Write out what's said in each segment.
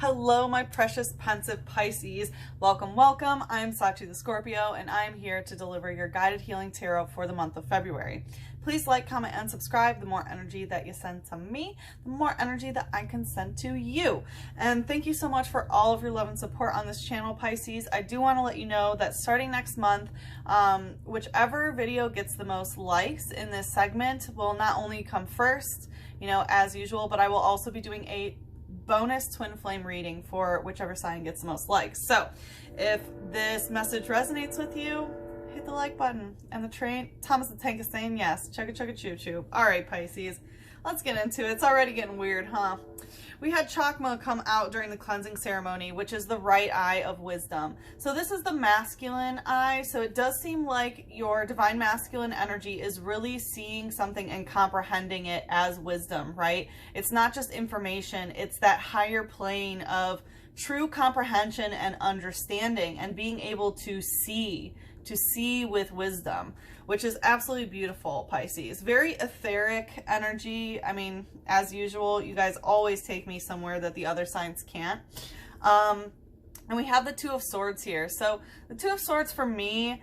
Hello, my precious pensive Pisces. Welcome, welcome. I'm Sachi the Scorpio, and I'm here to deliver your guided healing tarot for the month of February. Please like, comment, and subscribe. The more energy that you send to me, the more energy that I can send to you. And thank you so much for all of your love and support on this channel, Pisces. I do want to let you know that starting next month, whichever video gets the most likes in this segment will not only come first, as usual, but I will also be doing a bonus twin flame reading for whichever sign gets the most likes. So if this message resonates with you, hit the like button. And the train, Thomas the Tank is saying yes. Chugga chugga choo choo. All right, Pisces, let's get into it. It's already getting weird, huh? We had Chakma come out during the cleansing ceremony, which is the right eye of wisdom. So this is the masculine eye. So it does seem like your divine masculine energy is really seeing something and comprehending it as wisdom, right? It's not just information. It's that higher plane of true comprehension and understanding and being able to see with wisdom, which is absolutely beautiful, Pisces. Very etheric energy. I mean, as usual, you guys always take me somewhere that the other signs can't. And we have the Two of Swords here. So the Two of Swords for me,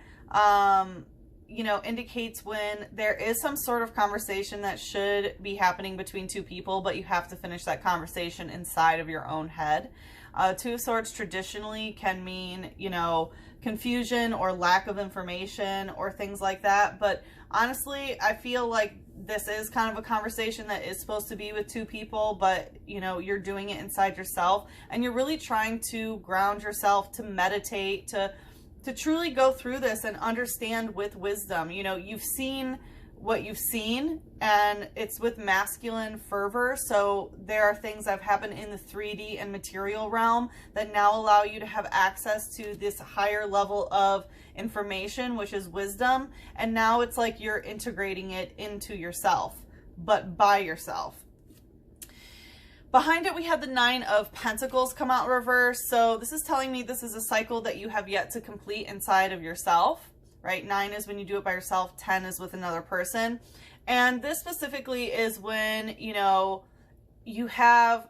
indicates when there is some sort of conversation that should be happening between two people, but you have to finish that conversation inside of your own head. Two of Swords traditionally can mean, confusion or lack of information or things like that. But honestly, I feel like this is kind of a conversation that is supposed to be with two people, but you're doing it inside yourself, and you're really trying to ground yourself, to meditate, to truly go through this and understand with wisdom. You've seen what you've seen, and it's with masculine fervor. So there are things that have happened in the 3D and material realm that now allow you to have access to this higher level of information, which is wisdom. And now it's like you're integrating it into yourself, but by yourself. Behind it, we have the Nine of Pentacles come out in reverse. So this is telling me this is a cycle that you have yet to complete inside of yourself. Right? 9 is when you do it by yourself. 10 is with another person. And this specifically is when, you have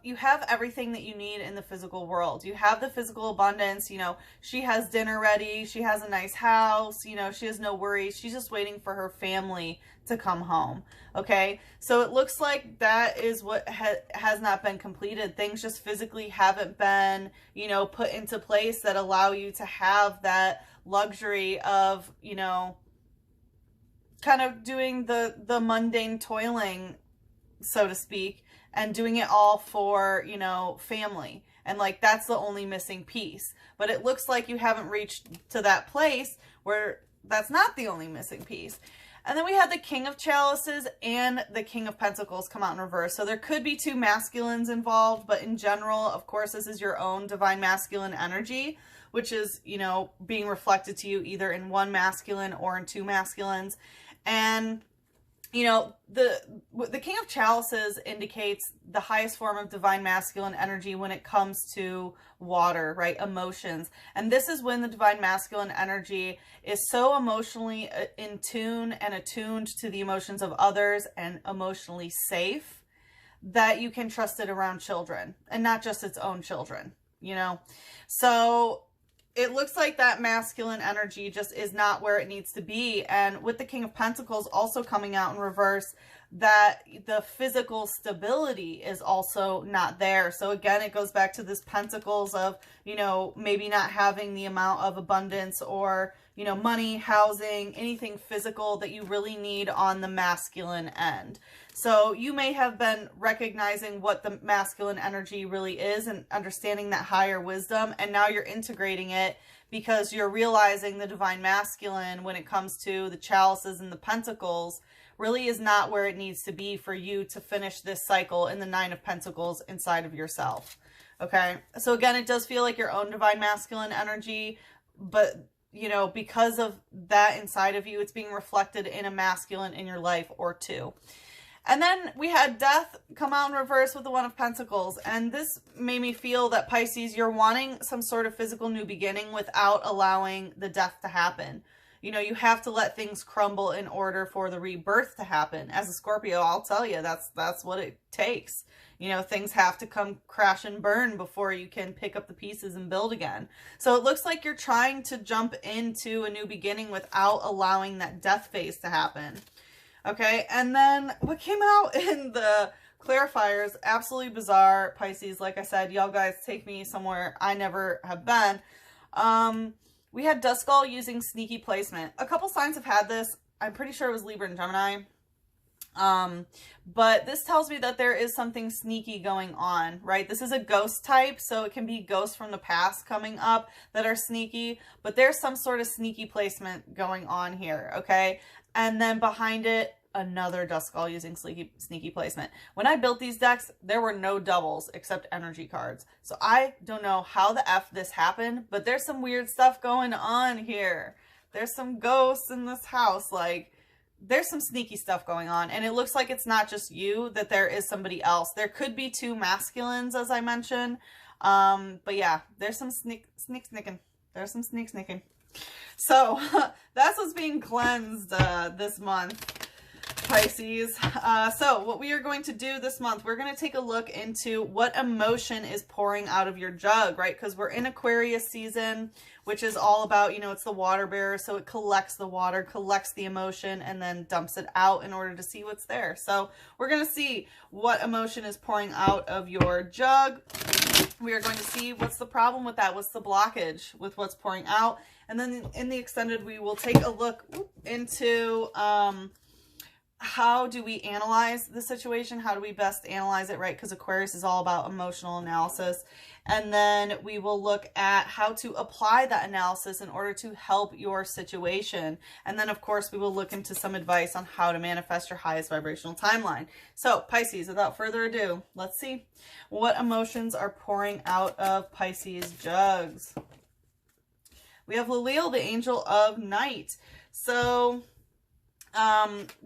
everything that you need in the physical world. You have the physical abundance. She has dinner ready. She has a nice house. She has no worries. She's just waiting for her family to come home. Okay. So it looks like that is what has not been completed. Things just physically haven't been, put into place that allow you to have that luxury of, kind of doing the mundane toiling, so to speak, and doing it all for, family. And like, that's the only missing piece. But it looks like you haven't reached to that place where that's not the only missing piece. And then we had the King of Chalices and the King of Pentacles come out in reverse. So there could be two masculines involved, but in general, of course, this is your own divine masculine energy, which is, being reflected to you either in one masculine or in two masculines. And, the King of Chalices indicates the highest form of divine masculine energy when it comes to water, right? Emotions. And this is when the divine masculine energy is so emotionally in tune and attuned to the emotions of others and emotionally safe that you can trust it around children, and not just its own children, So it looks like that masculine energy just is not where it needs to be. And with the King of Pentacles also coming out in reverse, that the physical stability is also not there. So again, it goes back to this Pentacles of, maybe not having the amount of abundance or, money, housing, anything physical that you really need on the masculine end. So you may have been recognizing what the masculine energy really is and understanding that higher wisdom. And now you're integrating it because you're realizing the divine masculine, when it comes to the chalices and the pentacles, really is not where it needs to be for you to finish this cycle in the Nine of Pentacles inside of yourself. Okay. So again, it does feel like your own divine masculine energy, but because of that inside of you, it's being reflected in a masculine in your life or two. And then we had Death come out in reverse with the One of Pentacles. And this made me feel that, Pisces, you're wanting some sort of physical new beginning without allowing the death to happen. You have to let things crumble in order for the rebirth to happen. As a Scorpio, I'll tell you, that's what it takes. You know, things have to come crash and burn before you can pick up the pieces and build again. So it looks like you're trying to jump into a new beginning without allowing that death phase to happen. Okay, and then what came out in the clarifiers, absolutely bizarre, Pisces. Like I said, y'all guys take me somewhere I never have been. We had Dust Skull using sneaky placement. A couple signs have had this. I'm pretty sure it was Libra and Gemini. But this tells me that there is something sneaky going on, right? This is a ghost type, so it can be ghosts from the past coming up that are sneaky, but there's some sort of sneaky placement going on here, okay? And then behind it, another Dust Skull using sneaky placement. When I built these decks, there were no doubles except energy cards. So I don't know how the F this happened, but there's some weird stuff going on here. There's some ghosts in this house, like, there's some sneaky stuff going on, and it looks like it's not just you, that there is somebody else. There could be two masculines, as I mentioned. But yeah, there's some sneaking. There's some sneaking. So that's what's being cleansed this month, Pisces. So what we are going to do this month, we're going to take a look into what emotion is pouring out of your jug, right? Because we're in Aquarius season, which is all about, you know, it's the water bearer. So it collects the water, collects the emotion, and then dumps it out in order to see what's there. So we're going to see what emotion is pouring out of your jug. We are going to see what's the problem with that. What's the blockage with what's pouring out? And then in the extended, we will take a look into, how do we analyze the situation? How do we best analyze it, right? Because Aquarius is all about emotional analysis. And then we will look at how to apply that analysis in order to help your situation. And then, of course, we will look into some advice on how to manifest your highest vibrational timeline. So, Pisces, without further ado, let's see what emotions are pouring out of Pisces jugs. We have Lilil, the angel of night. So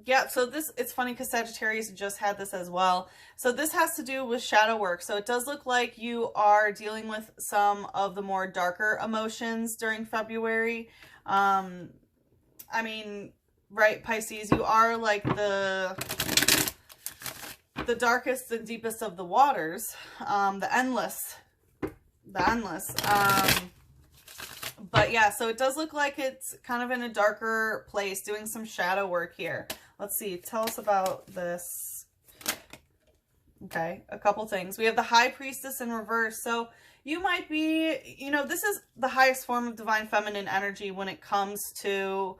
yeah, so this, it's funny because Sagittarius just had this as well. So this has to do with shadow work. So it does look like you are dealing with some of the more darker emotions during February. I mean, right, Pisces, you are like the darkest and deepest of the waters, the endless. But yeah, so it does look like it's kind of in a darker place, doing some shadow work here. Let's see, tell us about this. Okay, a couple things. We have the High Priestess in reverse. So you might be, you know, this is the highest form of divine feminine energy when it comes to,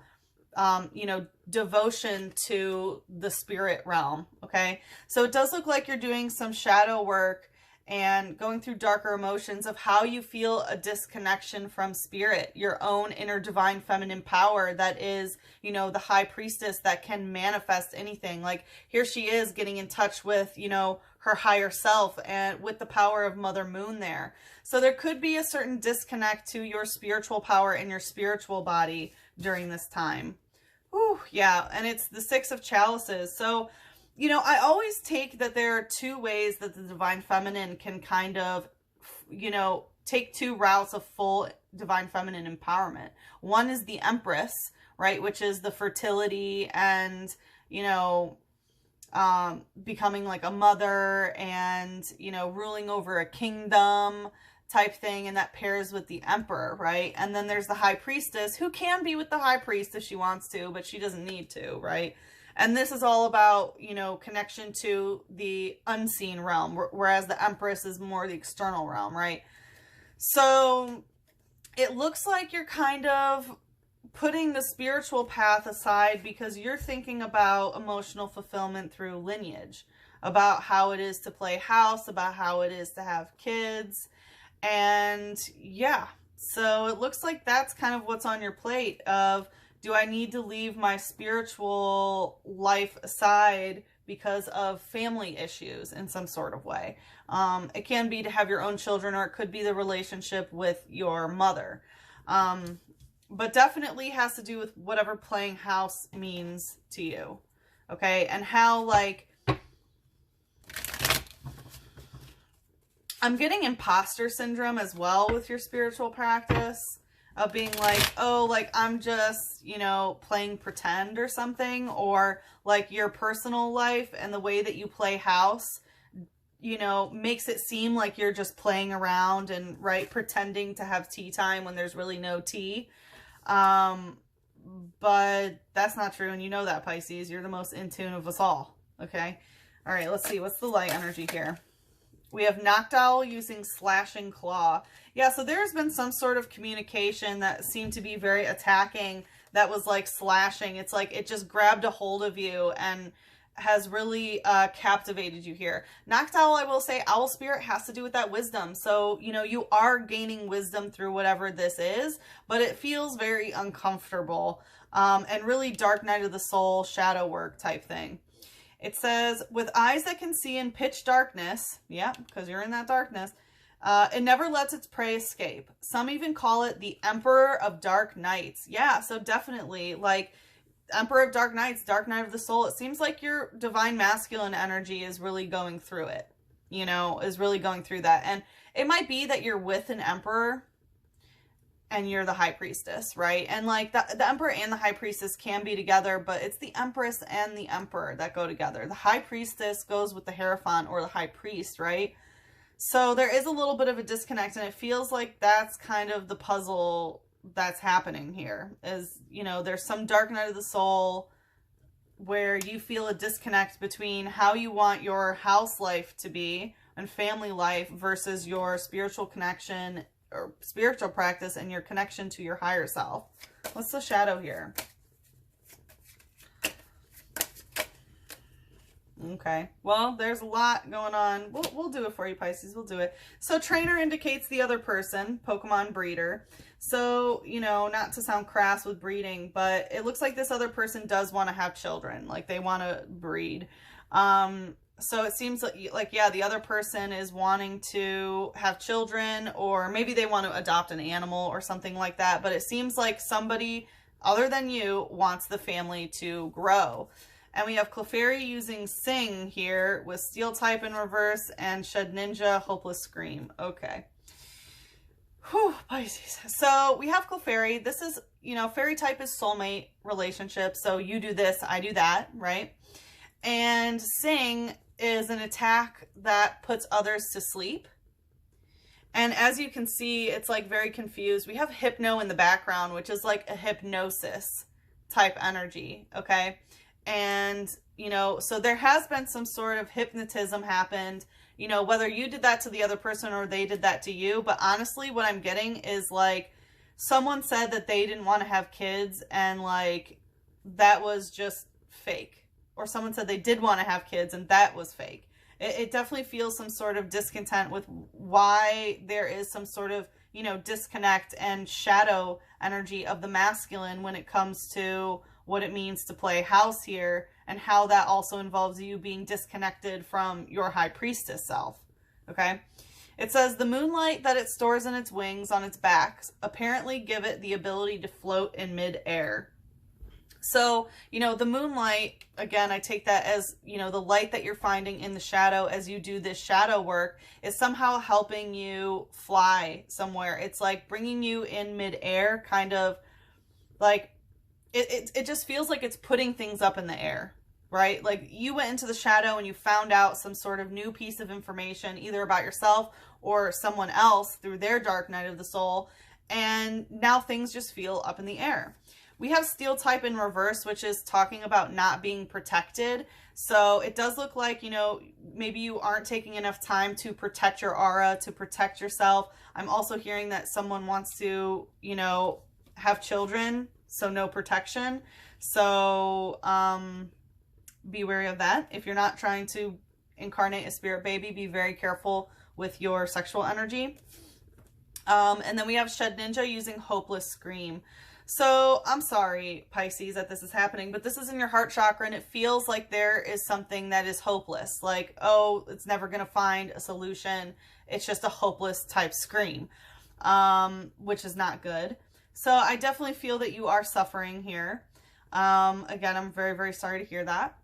you know, devotion to the spirit realm. Okay, so it does look like you're doing some shadow work and going through darker emotions of how you feel a disconnection from spirit, your own inner divine feminine power that is, you know, the high priestess that can manifest anything. Like here she is getting in touch with, you know, her higher self and with the power of Mother Moon there. So there could be a certain disconnect to your spiritual power and your spiritual body during this time. Ooh, yeah, and it's the Six of Chalices. So, you know, I always take that there are two ways that the divine feminine can kind of, you know, take two routes of full divine feminine empowerment. One is the Empress, right, which is the fertility and, you know, becoming like a mother and, you know, ruling over a kingdom type thing, and that pairs with the Emperor, right? And then there's the High Priestess, who can be with the High Priest if she wants to, but she doesn't need to, right? And this is all about, you know, connection to the unseen realm, whereas the Empress is more the external realm, right? So it looks like you're kind of putting the spiritual path aside because you're thinking about emotional fulfillment through lineage, about how it is to play house, about how it is to have kids. And yeah, so it looks like that's kind of what's on your plate of, do I need to leave my spiritual life aside because of family issues in some sort of way? It can be to have your own children, or it could be the relationship with your mother. But definitely has to do with whatever playing house means to you. Okay, and how, like, I'm getting imposter syndrome as well with your spiritual practice. Of being like, oh, like, I'm just, you know, playing pretend or something. Or, like, your personal life and the way that you play house you know, makes it seem like you're just playing around and, right, pretending to have tea time when there's really no tea. But that's not true, and you know that, Pisces. You're the most in tune of us all, okay? All right, let's see. What's the light energy here? We have knocked owl using slashing claw. Yeah, so there's been some sort of communication that seemed to be very attacking, that was like slashing. It's like it just grabbed a hold of you and has really captivated you here. Knocked owl, I will say, owl spirit has to do with that wisdom. So, you know, you are gaining wisdom through whatever this is, but it feels very uncomfortable and really dark night of the soul, shadow work type thing. It says, with eyes that can see in pitch darkness, yeah, because you're in that darkness, it never lets its prey escape. Some even call it the Emperor of Dark Nights. Yeah, so definitely, like, Emperor of Dark Nights, Dark Night of the Soul. It seems like your divine masculine energy is really going through it, you know, is really going through that. And it might be that you're with an emperor and you're the high priestess, right? And like the emperor and the high priestess can be together, but it's the empress and the emperor that go together. The high priestess goes with the Hierophant or the high priest, right? So there is a little bit of a disconnect, and it feels like that's kind of the puzzle that's happening here, is, you know, there's some dark night of the soul where you feel a disconnect between how you want your house life to be and family life versus your spiritual connection or spiritual practice and your connection to your higher self. What's the shadow here? Okay, well, there's a lot going on. We'll do it for you, Pisces. We'll do it. So trainer indicates the other person, Pokemon breeder. So, you know, not to sound crass with breeding, but it looks like this other person does want to have children. Like, they want to breed. So it seems like, yeah, the other person is wanting to have children, or maybe they want to adopt an animal or something like that. But it seems like somebody other than you wants the family to grow. And we have Clefairy using Sing here with Steel type in reverse and Shed Ninja, Hopeless Scream. Okay. Whew, Pisces. So we have Clefairy. This is, you know, fairy type is soulmate relationship. So you do this, I do that, right? And Sing is an attack that puts others to sleep. And as you can see, it's like very confused. We have Hypno in the background, which is like a hypnosis type energy, okay? And, you know, so there has been some sort of hypnotism happened, you know, whether you did that to the other person or they did that to you. But honestly, what I'm getting is like someone said that they didn't want to have kids and like that was just fake. Or someone said they did want to have kids and that was fake. It definitely feels some sort of discontent with why there is some sort of, you know, disconnect and shadow energy of the masculine when it comes to what it means to play house here, and how that also involves you being disconnected from your high priestess self, okay? It says, the moonlight that it stores in its wings on its back apparently give it the ability to float in mid-air. So, you know, the moonlight, again, I take that as, you know, the light that you're finding in the shadow as you do this shadow work is somehow helping you fly somewhere. It's like bringing you in mid-air, kind of like, it just feels like it's putting things up in the air, right? Like you went into the shadow and you found out some sort of new piece of information, either about yourself or someone else through their dark night of the soul. And now things just feel up in the air. We have Steel type in reverse, which is talking about not being protected. So it does look like, you know, maybe you aren't taking enough time to protect your aura, to protect yourself. I'm also hearing that someone wants to, you know, have children. So no protection. So be wary of that. If you're not trying to incarnate a spirit baby, be very careful with your sexual energy. And then we have Shed Ninja using Hopeless Scream. So I'm sorry, Pisces, that this is happening, but this is in your heart chakra and it feels like there is something that is hopeless. Like, oh, it's never going to find a solution. It's just a hopeless type scream, which is not good. So I definitely feel that you are suffering here. Again, I'm very, very sorry to hear that.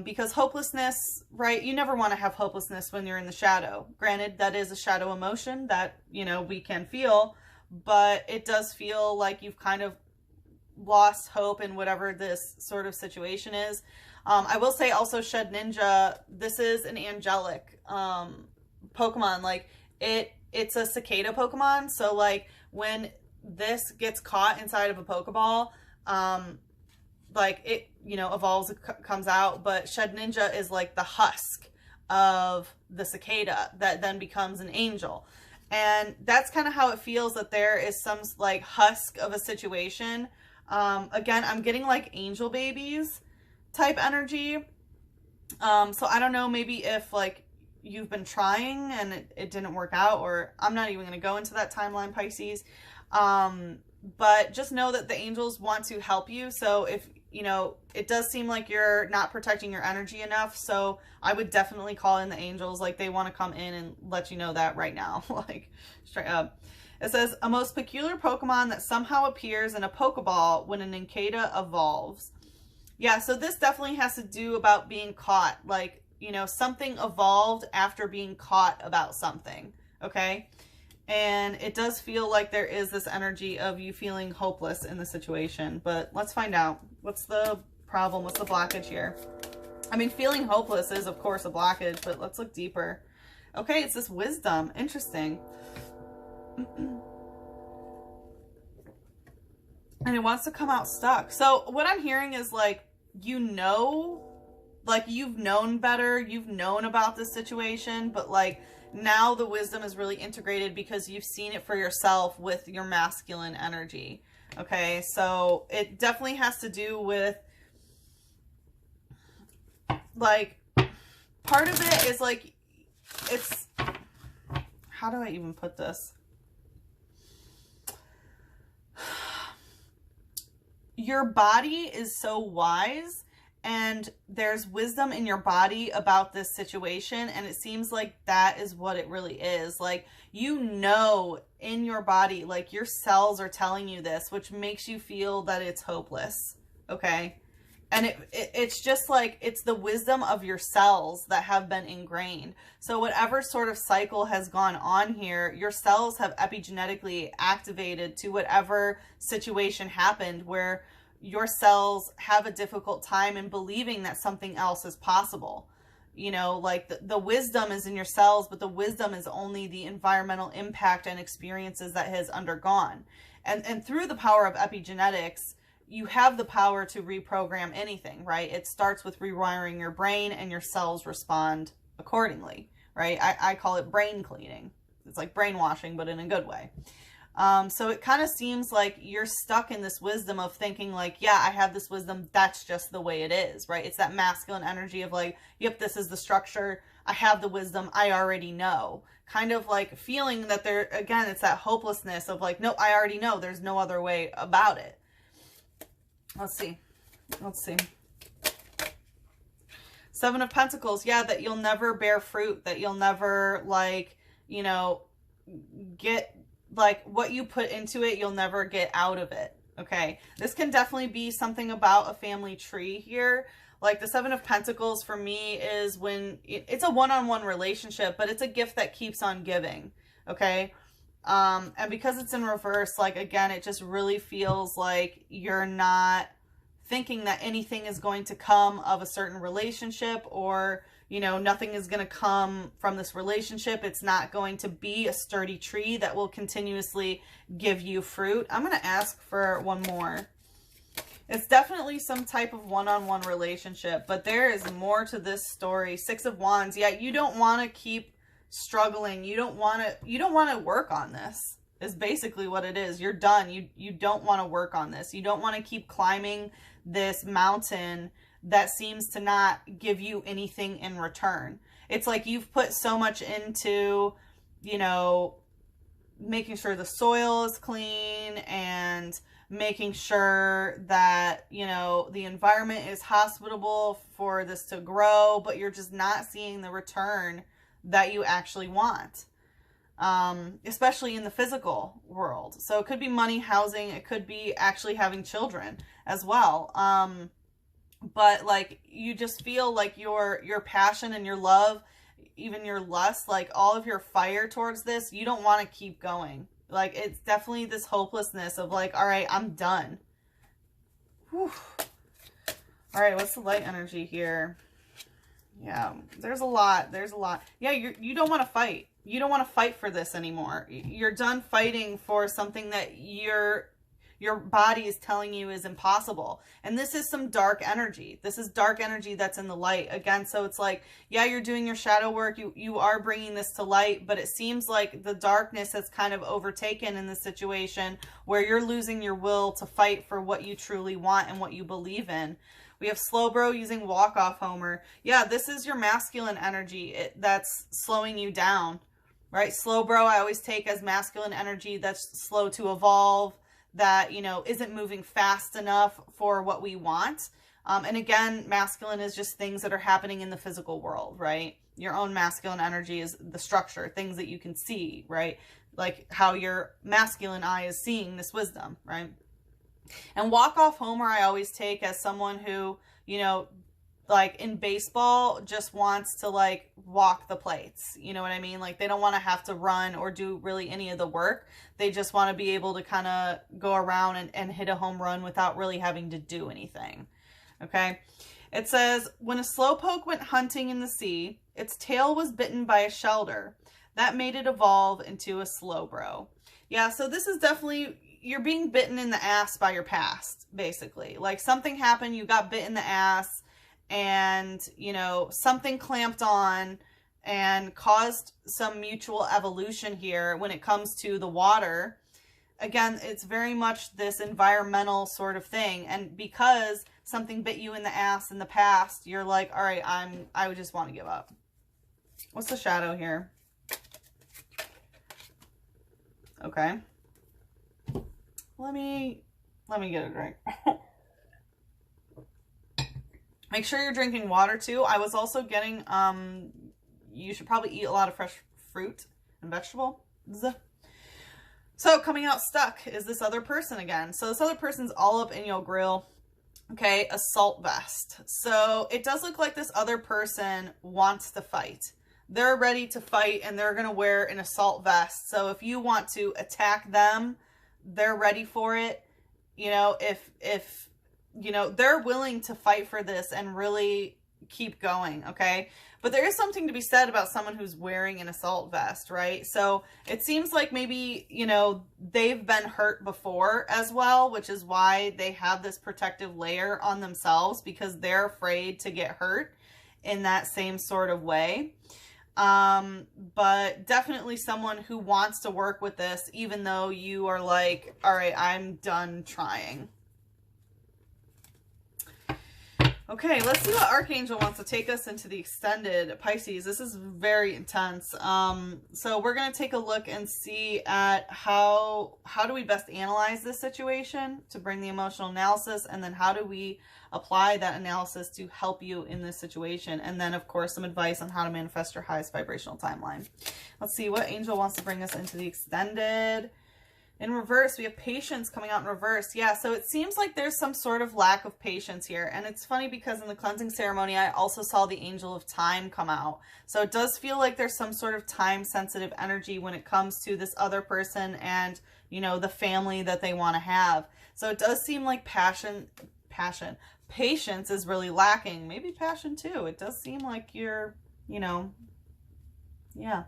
Because hopelessness, right? You never want to have hopelessness when you're in the shadow. Granted, that is a shadow emotion that, you know, we can feel, but it does feel like you've kind of lost hope in whatever this sort of situation is. I will say also, Shed Ninja, this is an angelic Pokemon. Like it's a cicada Pokemon. So like when this gets caught inside of a Pokeball, like it, you know, evolves, comes out, but Shed Ninja is like the husk of the cicada that then becomes an angel. And that's kind of how it feels, that there is some like husk of a situation. Again, I'm getting like angel babies type energy. So I don't know, maybe if like you've been trying and it didn't work out, or I'm not even going to go into that timeline, Pisces. But just know that the angels want to help you. So if, you know, it does seem like you're not protecting your energy enough, so I would definitely call in the angels. Like they want to come in and let you know that right now, like straight up. It says, a most peculiar Pokemon that somehow appears in a Pokeball when an Incada evolves. Yeah, so this definitely has to do about being caught. Like, you know, something evolved after being caught about something, okay? And it does feel like there is this energy of you feeling hopeless in the situation. But let's find out. What's the problem? What's the blockage here? I mean, feeling hopeless is, of course, a blockage, but let's look deeper. Okay, it's this wisdom. Interesting. And it wants to come out stuck. So what I'm hearing is like, you know, like you've known better. You've known about this situation, but like, now the wisdom is really integrated because you've seen it for yourself with your masculine energy. Okay, so it definitely has to do with, like, part of it is like, it's, how do I even put this? Your body is so wise, and there's wisdom in your body about this situation, and it seems like that is what it really is. Like, you know, in your body, like your cells are telling you this, which makes you feel that it's hopeless, okay? And it's just like, it's the wisdom of your cells that have been ingrained. So whatever sort of cycle has gone on here, your cells have epigenetically activated to whatever situation happened where your cells have a difficult time in believing that something else is possible. You know, like the wisdom is in your cells, but the wisdom is only the environmental impact and experiences that has undergone. And through the power of epigenetics, you have the power to reprogram anything, right? It starts with rewiring your brain, and your cells respond accordingly, right? I call it brain cleaning. It's like brainwashing, but in a good way. So it kind of seems like you're stuck in this wisdom of thinking like, yeah, I have this wisdom. That's just the way it is, right? It's that masculine energy of like, yep, this is the structure. I have the wisdom. I already know. Kind of like feeling that there, again, it's that hopelessness of like, no, I already know. There's no other way about it. Let's see. Let's see. Seven of Pentacles. Yeah, that you'll never bear fruit. That you'll never, like, you know, get, like, what you put into it, you'll never get out of it. Okay. This can definitely be something about a family tree here. Like the Seven of Pentacles for me is when it's a one-on-one relationship, but it's a gift that keeps on giving. Okay. And because it's in reverse, like, again, it just really feels like you're not thinking that anything is going to come of a certain relationship, or, you know, nothing is going to come from this relationship. It's not going to be a sturdy tree that will continuously give you fruit. I'm going to ask for one more. It's definitely some type of one-on-one relationship, but there is more to this story. Six of Wands. Yeah, you don't want to keep struggling. You don't want to work on this, is basically what it is. You're done. You don't want to work on this. You don't want to keep climbing this mountain that seems to not give you anything in return. It's like you've put so much into, you know, making sure the soil is clean and making sure that, you know, the environment is hospitable for this to grow, but you're just not seeing the return that you actually want, especially in the physical world. So it could be money, housing, it could be actually having children as well. But like, you just feel like your passion and your love, even your lust, like all of your fire towards this, you don't want to keep going. Like, it's definitely this hopelessness of like, all right, I'm done. Whew. All right, what's the light energy here? Yeah, there's a lot. There's a lot. Yeah, you don't want to fight. You don't want to fight for this anymore. You're done fighting for something that your body is telling you is impossible. And this is some dark energy. This is dark energy that's in the light. Again, so it's like, yeah, you're doing your shadow work. You are bringing this to light, but it seems like the darkness has kind of overtaken in this situation where you're losing your will to fight for what you truly want and what you believe in. We have Slowbro using Walk Off Homer. Yeah, this is your masculine energy that's slowing you down, right? Slowbro I always take as masculine energy that's slow to evolve, that, you know, isn't moving fast enough for what we want. And again, masculine is just things that are happening in the physical world, right? Your own masculine energy is the structure, things that you can see, right? Like how your masculine eye is seeing this wisdom, right? And Walk Off Homer I always take as someone who, you know, like in baseball just wants to like walk the plates. You know what I mean? Like they don't want to have to run or do really any of the work. They just want to be able to kind of go around and hit a home run without really having to do anything. Okay. It says, when a slowpoke went hunting in the sea, its tail was bitten by a shelter. That made it evolve into a Slowbro. Yeah, so this is definitely, you're being bitten in the ass by your past, basically. Like something happened, you got bit in the ass, and, you know, something clamped on and caused some mutual evolution here when it comes to the water. Again, it's very much this environmental sort of thing. And because something bit you in the ass in the past, you're like, all right, I would just want to give up. What's the shadow here? Okay. Let me get a drink. Make sure you're drinking water too. I was also getting, you should probably eat a lot of fresh fruit and vegetables. So coming out stuck is this other person again. So this other person's all up in your grill. Okay, assault vest. So it does look like this other person wants to fight. They're ready to fight and they're going to wear an assault vest. So if you want to attack them, they're ready for it. You know, if you know, they're willing to fight for this and really keep going, okay? But there is something to be said about someone who's wearing an assault vest, right? So it seems like maybe, you know, they've been hurt before as well, which is why they have this protective layer on themselves, because they're afraid to get hurt in that same sort of way. But definitely someone who wants to work with this, even though you are like, all right, I'm done trying. Okay, let's see what Archangel wants to take us into the extended Pisces. This is very intense. So we're going to take a look and see at how do we best analyze this situation to bring the emotional analysis, and then how do we apply that analysis to help you in this situation, and then of course some advice on how to manifest your highest vibrational timeline. Let's see what angel wants to bring us into the extended. In reverse, we have patience coming out in reverse. Yeah, so it seems like there's some sort of lack of patience here. And it's funny because in the cleansing ceremony, I also saw the angel of time come out. So it does feel like there's some sort of time-sensitive energy when it comes to this other person and, you know, the family that they want to have. So it does seem like patience is really lacking. Maybe passion too. It does seem like you're, you know, yeah.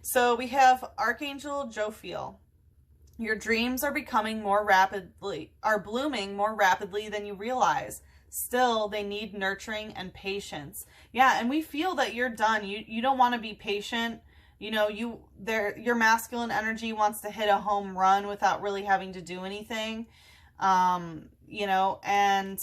So we have Archangel Jophiel. Your dreams are blooming more rapidly than you realize. Still, they need nurturing and patience. Yeah, and we feel that you're done. You don't want to be patient. You know, your masculine energy wants to hit a home run without really having to do anything. You know, and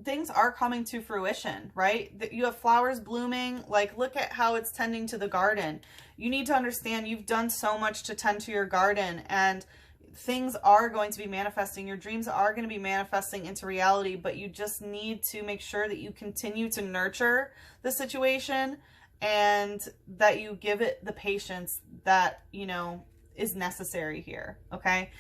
things are coming to fruition, right? You have flowers blooming. Like, look at how it's tending to the garden. You need to understand you've done so much to tend to your garden, and things are going to be manifesting. Your dreams are going to be manifesting into reality, but you just need to make sure that you continue to nurture the situation and that you give it the patience that, you know, is necessary here. Okay.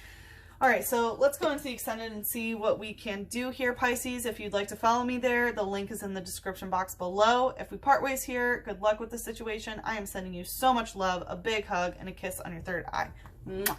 All right, so let's go into the extended and see what we can do here, Pisces. If you'd like to follow me there, the link is in the description box below. If we part ways here, good luck with the situation. I am sending you so much love, a big hug, and a kiss on your third eye. Mwah.